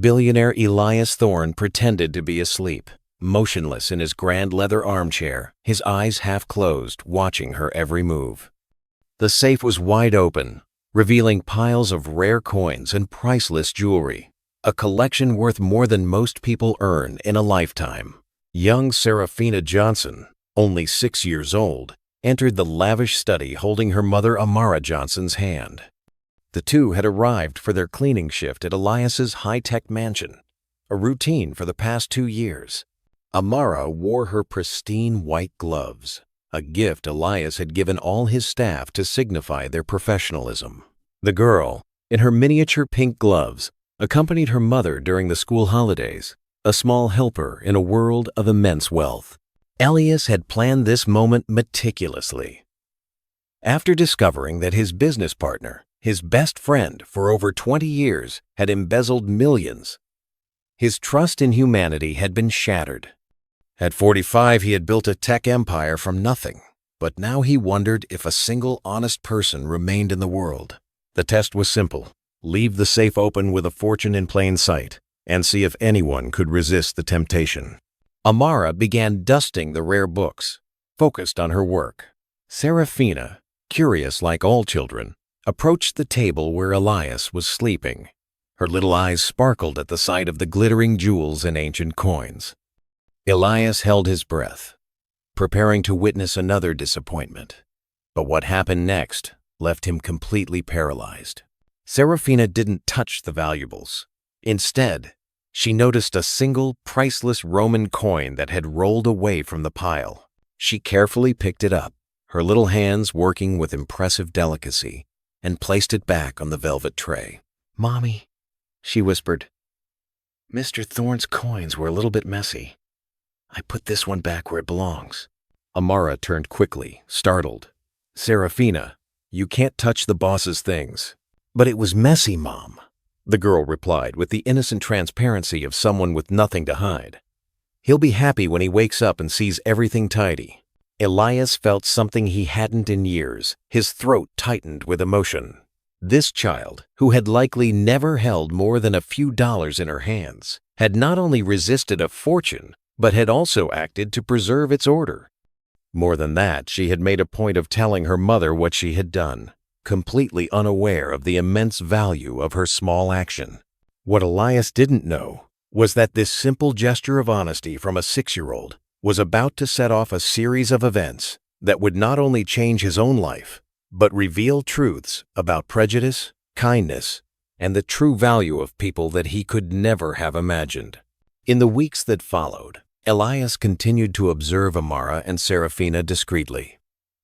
Billionaire Elias Thorne pretended to be asleep, motionless in his grand leather armchair, his eyes half closed, watching her every move. The safe was wide open, revealing piles of rare coins and priceless jewelry, a collection worth more than most people earn in a lifetime. Young Seraphina Johnson, only 6 years old, entered the lavish study holding her mother Amara Johnson's hand. The two had arrived for their cleaning shift at Elias's high-tech mansion, a routine for the past 2 years. Amara wore her pristine white gloves, a gift Elias had given all his staff to signify their professionalism. The girl, in her miniature pink gloves, accompanied her mother during the school holidays, a small helper in a world of immense wealth. Elias had planned this moment meticulously. After discovering that his business partner, his best friend for over 20 years, had embezzled millions, his trust in humanity had been shattered. At 45, he had built a tech empire from nothing, but now he wondered if a single honest person remained in the world. The test was simple: leave the safe open with a fortune in plain sight, and see if anyone could resist the temptation. Amara began dusting the rare books, focused on her work. Seraphina, curious like all children, approached the table where Elias was sleeping. Her little eyes sparkled at the sight of the glittering jewels and ancient coins. Elias held his breath, preparing to witness another disappointment. But what happened next left him completely paralyzed. Seraphina didn't touch the valuables. Instead, she noticed a single, priceless Roman coin that had rolled away from the pile. She carefully picked it up, her little hands working with impressive delicacy, and placed it back on the velvet tray. "Mommy," she whispered, "Mr. Thorne's coins were a little bit messy. I put this one back where it belongs." Amara turned quickly, startled. "Seraphina, you can't touch the boss's things." "But it was messy, Mom," the girl replied with the innocent transparency of someone with nothing to hide. "He'll be happy when he wakes up and sees everything tidy." Elias felt something he hadn't in years. His throat tightened with emotion. This child, who had likely never held more than a few dollars in her hands, had not only resisted a fortune, but had also acted to preserve its order. More than that, she had made a point of telling her mother what she had done, completely unaware of the immense value of her small action. What Elias didn't know was that this simple gesture of honesty from a 6-year-old was about to set off a series of events that would not only change his own life, but reveal truths about prejudice, kindness, and the true value of people that he could never have imagined. In the weeks that followed, Elias continued to observe Amara and Seraphina discreetly.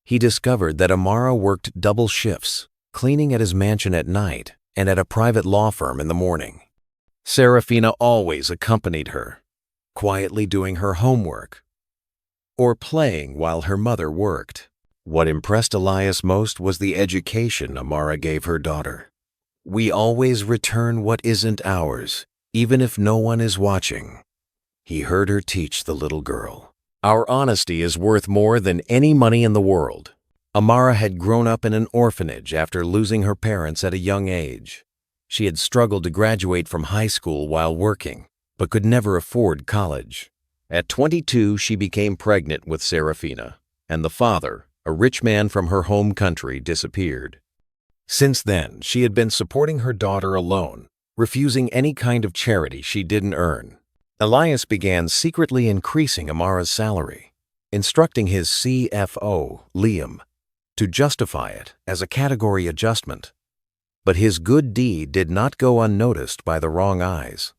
He discovered that Amara worked double shifts, cleaning at his mansion at night and at a private law firm in the morning. Seraphina always accompanied her, quietly doing her homework or playing while her mother worked. What impressed Elias most was the education Amara gave her daughter. "We always return what isn't ours, even if no one is watching," he heard her teach the little girl. "Our honesty is worth more than any money in the world." Amara had grown up in an orphanage after losing her parents at a young age. She had struggled to graduate from high school while working, but could never afford college. At 22, she became pregnant with Seraphina, and the father, a rich man from her home country, disappeared. Since then, she had been supporting her daughter alone, refusing any kind of charity she didn't earn. Elias began secretly increasing Amara's salary, instructing his CFO, Liam, to justify it as a category adjustment. But his good deed did not go unnoticed by the wrong eyes.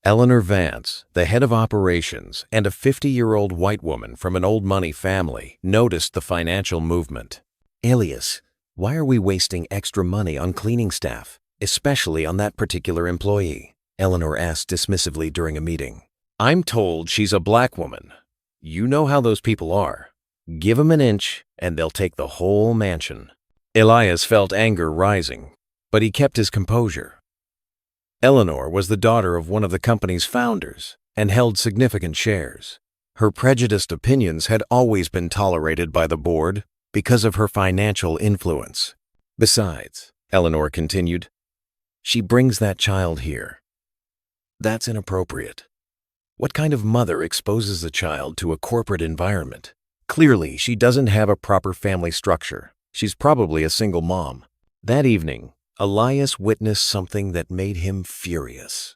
Eleanor Vance, the head of operations and a 50-year-old white woman from an old money family, noticed the financial movement. "Elias, why are we wasting extra money on cleaning staff, especially on that particular employee?" Eleanor asked dismissively during a meeting. "I'm told she's a black woman. You know how those people are. Give 'em an inch and they'll take the whole mansion." Elias felt anger rising, but he kept his composure. Eleanor was the daughter of one of the company's founders and held significant shares. Her prejudiced opinions had always been tolerated by the board because of her financial influence. "Besides," Eleanor continued, "she brings that child here. That's inappropriate. What kind of mother exposes a child to a corporate environment? Clearly, she doesn't have a proper family structure. She's probably a single mom. That evening, Elias witnessed something that made him furious.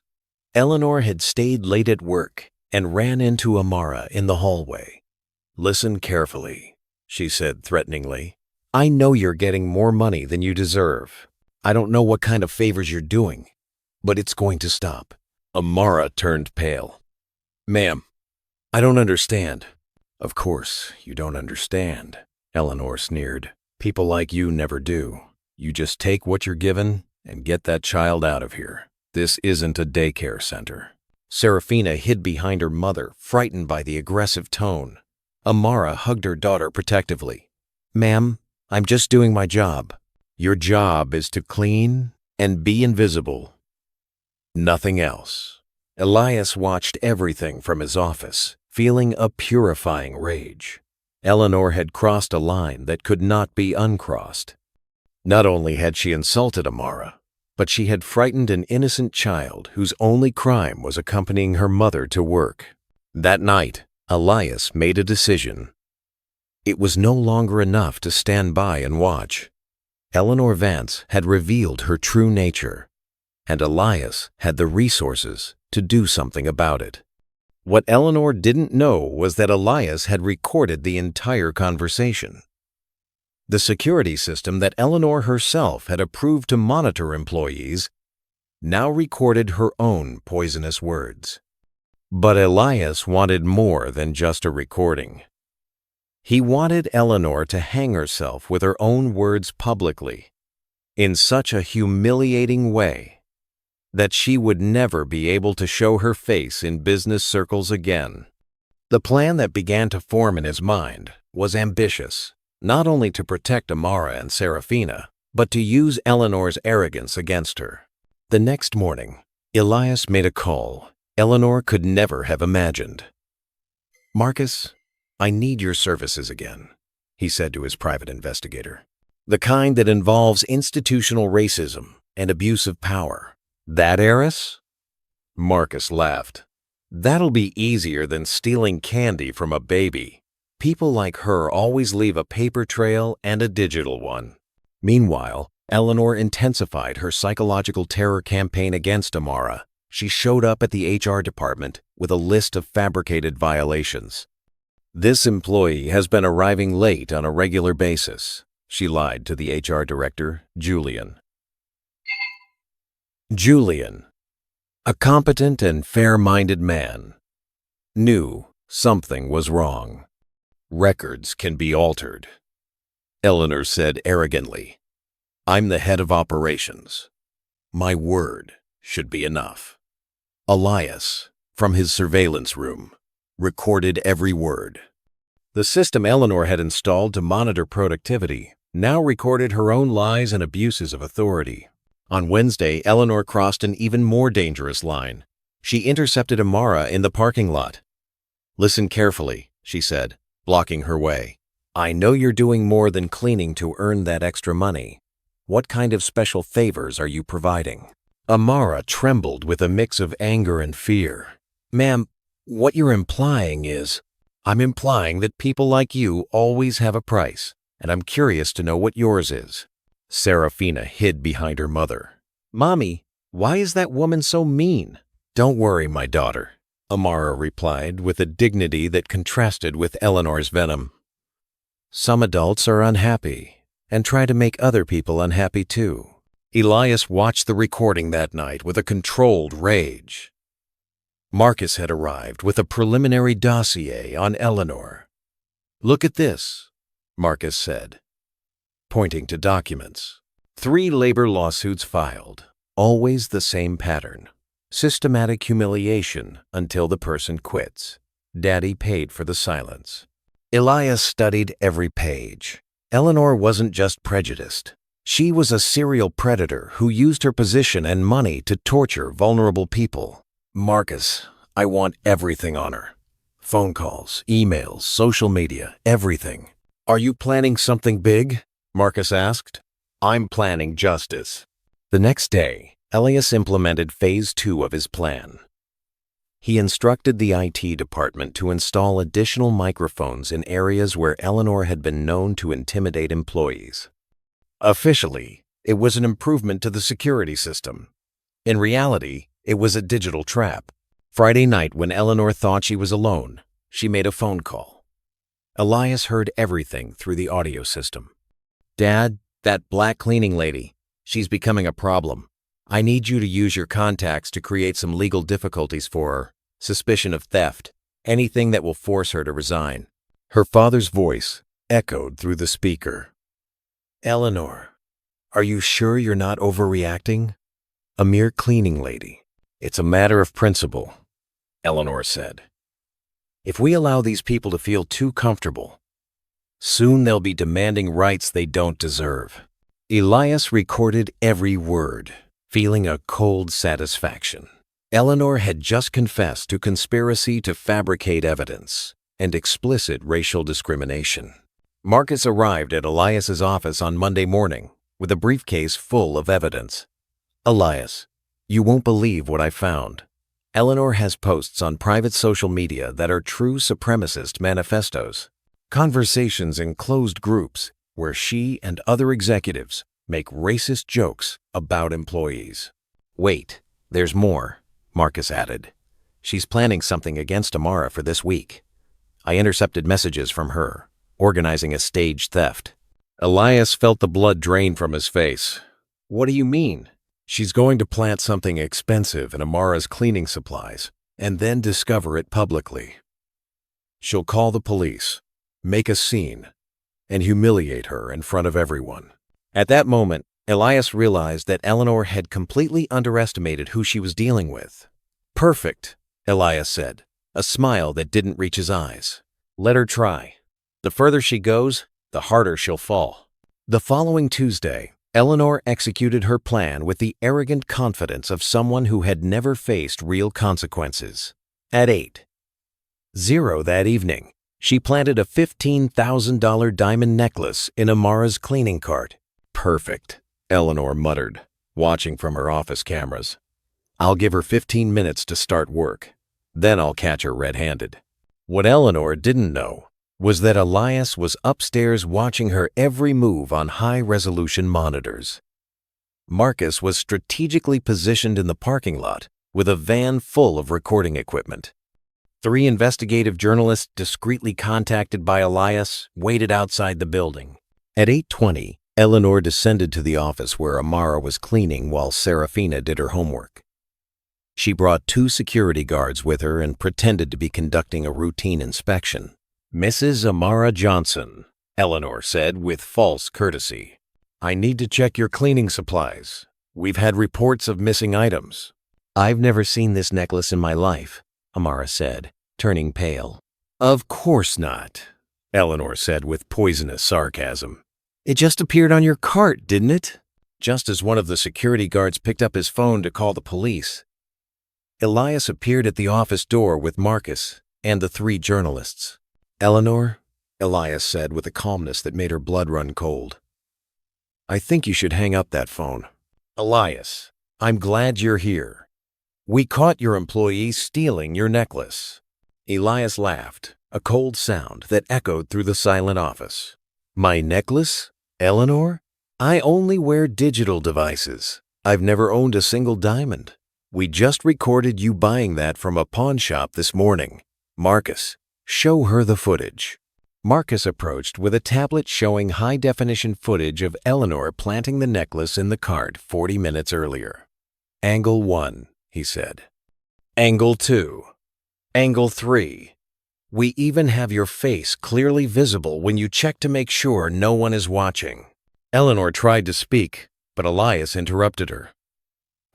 Eleanor had stayed late at work and ran into Amara in the hallway. "Listen carefully," she said threateningly. "I know you're getting more money than you deserve. I don't know what kind of favors you're doing, but it's going to stop." Amara turned pale. "Ma'am, I don't understand." "Of course, you don't understand," Eleanor sneered. "People like you never do. You just take what you're given and get that child out of here. This isn't a daycare center." Seraphina hid behind her mother, frightened by the aggressive tone. Amara hugged her daughter protectively. "Ma'am, I'm just doing my job." "Your job is to clean and be invisible. Nothing else." Elias watched everything from his office, feeling a purifying rage. Eleanor had crossed a line that could not be uncrossed. Not only had she insulted Amara, but she had frightened an innocent child whose only crime was accompanying her mother to work. That night, Elias made a decision. It was no longer enough to stand by and watch. Eleanor Vance had revealed her true nature, and Elias had the resources to do something about it. What Eleanor didn't know was that Elias had recorded the entire conversation. The security system that Eleanor herself had approved to monitor employees now recorded her own poisonous words. But Elias wanted more than just a recording. He wanted Eleanor to hang herself with her own words publicly, in such a humiliating way that she would never be able to show her face in business circles again. The plan that began to form in his mind was ambitious, not only to protect Amara and Seraphina, but to use Eleanor's arrogance against her. The next morning, Elias made a call Eleanor could never have imagined. "Marcus, I need your services again," he said to his private investigator. "The kind that involves institutional racism and abuse of power." "That heiress?" Marcus laughed. "That'll be easier than stealing candy from a baby. People like her always leave a paper trail and a digital one." Meanwhile, Eleanor intensified her psychological terror campaign against Amara. She showed up at the HR department with a list of fabricated violations. "This employee has been arriving late on a regular basis," she lied to the HR director, Julian. Julian, a competent and fair-minded man, knew something was wrong. "Records can be altered," Eleanor said arrogantly. "I'm the head of operations. My word should be enough." Elias, from his surveillance room, recorded every word. The system Eleanor had installed to monitor productivity now recorded her own lies and abuses of authority. On Wednesday, Eleanor crossed an even more dangerous line. She intercepted Amara in the parking lot. "Listen carefully," she said, blocking her way. "I know you're doing more than cleaning to earn that extra money. What kind of special favors are you providing?" Amara trembled with a mix of anger and fear. "Ma'am, what you're implying is—" "I'm implying that people like you always have a price, and I'm curious to know what yours is." Seraphina hid behind her mother. "Mommy, why is that woman so mean?" "Don't worry, my daughter," Amara replied with a dignity that contrasted with Eleanor's venom. "Some adults are unhappy and try to make other people unhappy too." Elias watched the recording that night with a controlled rage. Marcus had arrived with a preliminary dossier on Eleanor. "Look at this," Marcus said, pointing to documents. 3 labor lawsuits filed, always the same pattern. Systematic humiliation until the person quits. Daddy paid for the silence. Elias studied every page. Eleanor wasn't just prejudiced. She was a serial predator who used her position and money to torture vulnerable people. "Marcus, I want everything on her. Phone calls, emails, social media, everything." "Are you planning something big?" Marcus asked. "I'm planning justice." The next day, Elias implemented phase 2 of his plan. He instructed the IT department to install additional microphones in areas where Eleanor had been known to intimidate employees. Officially, it was an improvement to the security system. In reality, it was a digital trap. Friday night, when Eleanor thought she was alone, she made a phone call. Elias heard everything through the audio system. "Dad, that black cleaning lady, she's becoming a problem. I need you to use your contacts to create some legal difficulties for her. Suspicion of theft, anything that will force her to resign." Her father's voice echoed through the speaker. "Eleanor, are you sure you're not overreacting? A mere cleaning lady. It's a matter of principle," Eleanor said. "If we allow these people to feel too comfortable, soon they'll be demanding rights they don't deserve." Elias recorded every word, feeling a cold satisfaction. Eleanor had just confessed to conspiracy to fabricate evidence and explicit racial discrimination. Marcus arrived at Elias's office on Monday morning with a briefcase full of evidence. "Elias, you won't believe what I found. Eleanor has posts on private social media that are true supremacist manifestos, conversations in closed groups where she and other executives make racist jokes about employees." "Wait, there's more," Marcus added. "She's planning something against Amara for this week. I intercepted messages from her, organizing a staged theft." Elias felt the blood drain from his face. "What do you mean?" "She's going to plant something expensive in Amara's cleaning supplies and then discover it publicly. She'll call the police, make a scene, and humiliate her in front of everyone." At that moment, Elias realized that Eleanor had completely underestimated who she was dealing with. "Perfect," Elias said, a smile that didn't reach his eyes. "Let her try. The further she goes, the harder she'll fall." The following Tuesday, Eleanor executed her plan with the arrogant confidence of someone who had never faced real consequences. At 8:00 that evening, she planted a $15,000 diamond necklace in Amara's cleaning cart. "Perfect," Eleanor muttered, watching from her office cameras. "I'll give her 15 minutes to start work. Then I'll catch her red-handed." What Eleanor didn't know was that Elias was upstairs watching her every move on high-resolution monitors. Marcus was strategically positioned in the parking lot with a van full of recording equipment. 3 investigative journalists, discreetly contacted by Elias, waited outside the building. At 8:20, Eleanor descended to the office where Amara was cleaning while Seraphina did her homework. She brought 2 security guards with her and pretended to be conducting a routine inspection. "Mrs. Amara Johnson," Eleanor said with false courtesy, "I need to check your cleaning supplies. We've had reports of missing items." "I've never seen this necklace in my life," Amara said, turning pale. "Of course not," Eleanor said with poisonous sarcasm. "It just appeared on your cart, didn't it?" Just as one of the security guards picked up his phone to call the police, Elias appeared at the office door with Marcus and the 3 journalists. "Eleanor," Elias said with a calmness that made her blood run cold, "I think you should hang up that phone." "Elias, I'm glad you're here. We caught your employees stealing your necklace." Elias laughed, a cold sound that echoed through the silent office. "My necklace, Eleanor? I only wear digital devices. I've never owned a single diamond. We just recorded you buying that from a pawn shop this morning. Marcus, show her the footage." Marcus approached with a tablet showing high-definition footage of Eleanor planting the necklace in the cart 40 minutes earlier. "Angle 1, he said. "Angle 2. Angle 3. We even have your face clearly visible when you check to make sure no one is watching." Eleanor tried to speak, but Elias interrupted her.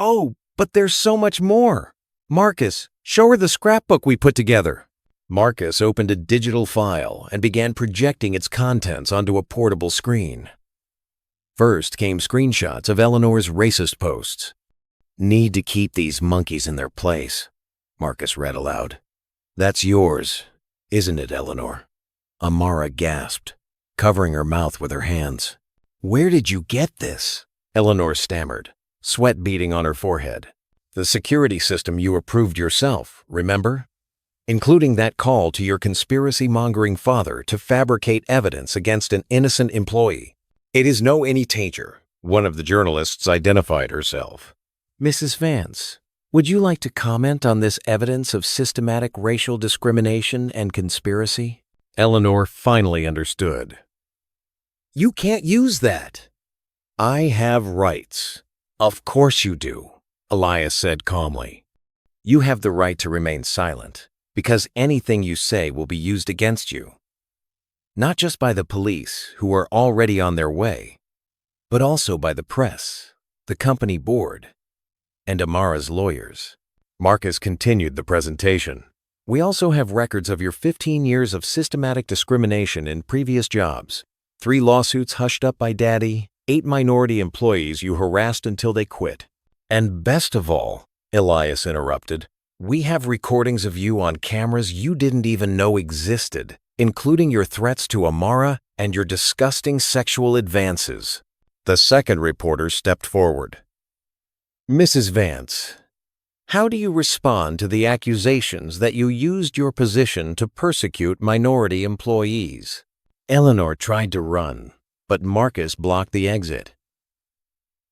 "Oh, but there's so much more. Marcus, show her the scrapbook we put together." Marcus opened a digital file and began projecting its contents onto a portable screen. First came screenshots of Eleanor's racist posts. "Need to keep these monkeys in their place," Marcus read aloud. "That's yours, isn't it, Eleanor?" Amara gasped, covering her mouth with her hands. "Where did you get this?" Eleanor stammered, sweat beading on her forehead. The security system you approved yourself, remember? Including that call to your conspiracy-mongering father to fabricate evidence against an innocent employee. It is no any tanger, one of the journalists identified herself. Mrs. Vance, would you like to comment on this evidence of systematic racial discrimination and conspiracy? Eleanor finally understood. You can't use that. I have rights. Of course you do, Elias said calmly. You have the right to remain silent, because anything you say will be used against you. Not just by the police, who are already on their way, but also by the press, the company board, and Amara's lawyers. Marcus continued the presentation. We also have records of your 15 years of systematic discrimination in previous jobs, 3 lawsuits hushed up by Daddy, 8 minority employees you harassed until they quit. And best of all, Elias interrupted, we have recordings of you on cameras you didn't even know existed, including your threats to Amara and your disgusting sexual advances. The second reporter stepped forward. Mrs. Vance, how do you respond to the accusations that you used your position to persecute minority employees? Eleanor tried to run, but Marcus blocked the exit.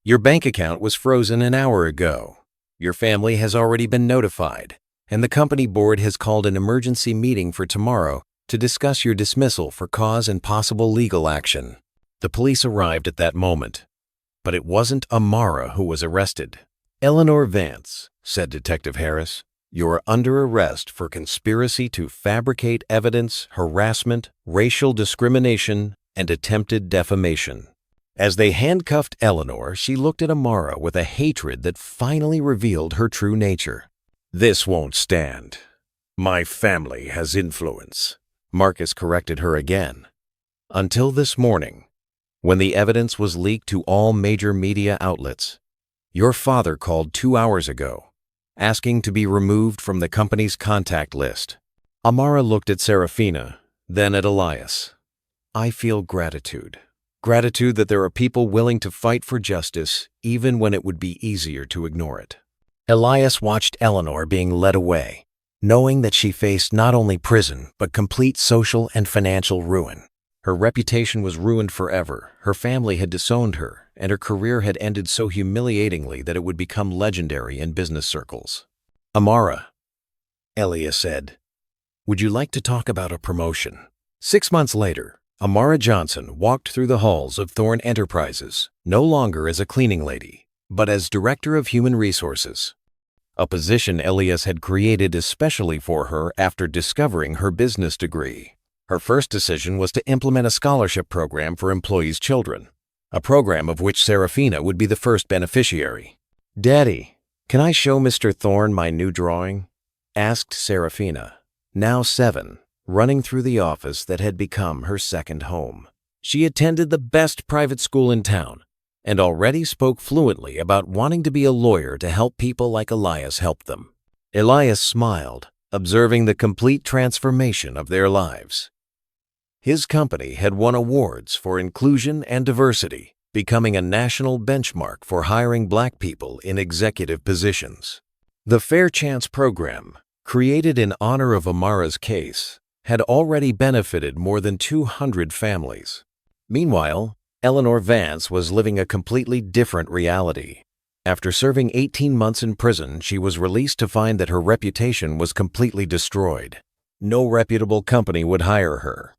Your bank account was frozen an hour ago. Your family has already been notified, and the company board has called an emergency meeting for tomorrow to discuss your dismissal for cause and possible legal action. The police arrived at that moment, but it wasn't Amara who was arrested. Eleanor Vance, said Detective Harris, you are under arrest for conspiracy to fabricate evidence, harassment, racial discrimination, and attempted defamation. As they handcuffed Eleanor, she looked at Amara with a hatred that finally revealed her true nature. This won't stand. My family has influence. Marcus corrected her again. Until this morning, when the evidence was leaked to all major media outlets, your father called 2 hours ago, asking to be removed from the company's contact list. Amara looked at Seraphina, then at Elias. I feel gratitude. Gratitude that there are people willing to fight for justice, even when it would be easier to ignore it. Elias watched Eleanor being led away, knowing that she faced not only prison, but complete social and financial ruin. Her reputation was ruined forever, her family had disowned her, and her career had ended so humiliatingly that it would become legendary in business circles. Amara, Elias said, would you like to talk about a promotion? 6 months later, Amara Johnson walked through the halls of Thorne Enterprises, no longer as a cleaning lady, but as Director of Human Resources, a position Elias had created especially for her after discovering her business degree. Her first decision was to implement a scholarship program for employees' children, a program of which Seraphina would be the first beneficiary. Daddy, can I show Mr. Thorne my new drawing? Asked Seraphina, now 7, running through the office that had become her second home. She attended the best private school in town and already spoke fluently about wanting to be a lawyer to help people like Elias help them. Elias smiled, observing the complete transformation of their lives. His company had won awards for inclusion and diversity, becoming a national benchmark for hiring Black people in executive positions. The Fair Chance program, created in honor of Amara's case, had already benefited more than 200 families. Meanwhile, Eleanor Vance was living a completely different reality. After serving 18 months in prison, she was released to find that her reputation was completely destroyed. No reputable company would hire her.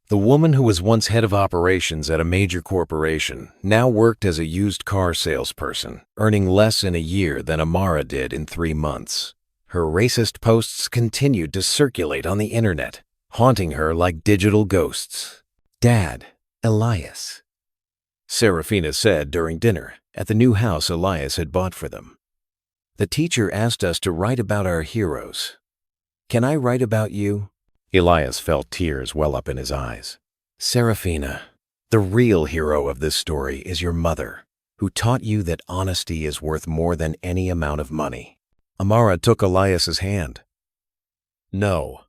The woman who was once head of operations at a major corporation now worked as a used car salesperson, earning less in a year than Amara did in 3 months. Her racist posts continued to circulate on the internet, haunting her like digital ghosts. Dad, Elias, Seraphina said during dinner at the new house Elias had bought for them. The teacher asked us to write about our heroes. Can I write about you? Elias felt tears well up in his eyes. Seraphina, the real hero of this story is your mother, who taught you that honesty is worth more than any amount of money. Amara took Elias's hand. No,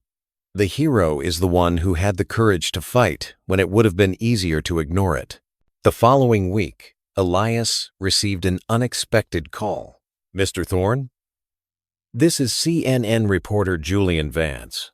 the hero is the one who had the courage to fight when it would have been easier to ignore it. The following week, Elias received an unexpected call. Mr. Thorne? This is CNN reporter Julian Vance.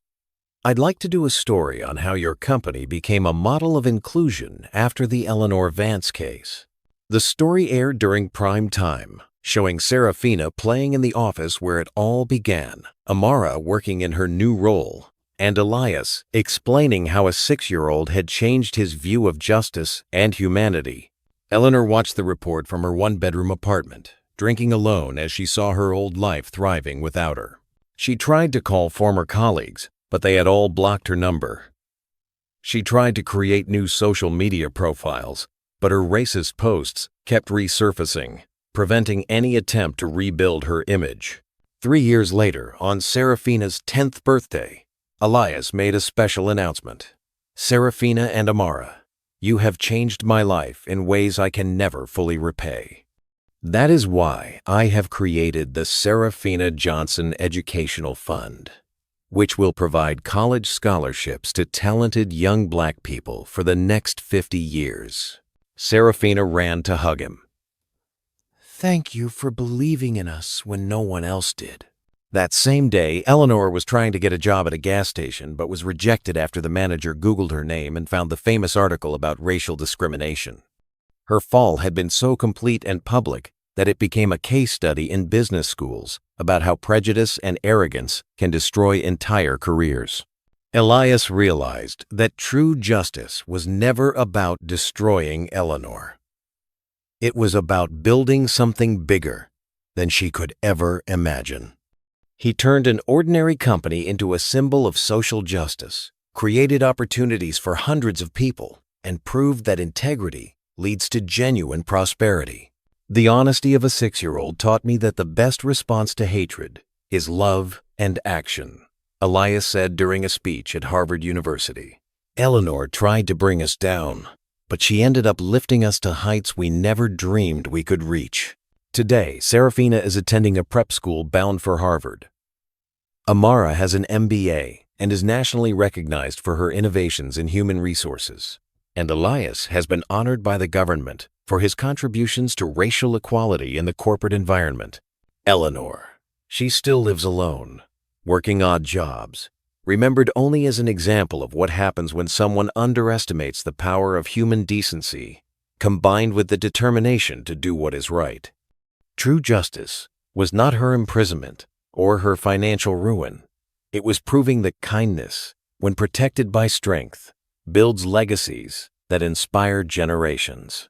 I'd like to do a story on how your company became a model of inclusion after the Eleanor Vance case. The story aired during prime time, showing Seraphina playing in the office where it all began, Amara working in her new role, and Elias explaining how a 6-year-old had changed his view of justice and humanity. Eleanor watched the report from her one-bedroom apartment, drinking alone as she saw her old life thriving without her. She tried to call former colleagues, but they had all blocked her number. She tried to create new social media profiles, but her racist posts kept resurfacing, preventing any attempt to rebuild her image. 3 years later, on Seraphina's 10th birthday, Elias made a special announcement. Seraphina and Amara, you have changed my life in ways I can never fully repay. That is why I have created the Seraphina Johnson Educational Fund, which will provide college scholarships to talented young Black people for the next 50 years. Seraphina ran to hug him. Thank you for believing in us when no one else did. That same day, Eleanor was trying to get a job at a gas station but was rejected after the manager Googled her name and found the famous article about racial discrimination. Her fall had been so complete and public that it became a case study in business schools about how prejudice and arrogance can destroy entire careers. Elias realized that true justice was never about destroying Eleanor. It was about building something bigger than she could ever imagine. He turned an ordinary company into a symbol of social justice, created opportunities for hundreds of people, and proved that integrity leads to genuine prosperity. The honesty of a 6-year-old taught me that the best response to hatred is love and action, Elias said during a speech at Harvard University. Eleanor tried to bring us down, but she ended up lifting us to heights we never dreamed we could reach. Today, Seraphina is attending a prep school bound for Harvard. Amara has an MBA and is nationally recognized for her innovations in human resources. And Elias has been honored by the government for his contributions to racial equality in the corporate environment. Eleanor, she still lives alone, working odd jobs, remembered only as an example of what happens when someone underestimates the power of human decency, combined with the determination to do what is right. True justice was not her imprisonment or her financial ruin. It was proving that kindness, when protected by strength, builds legacies that inspire generations.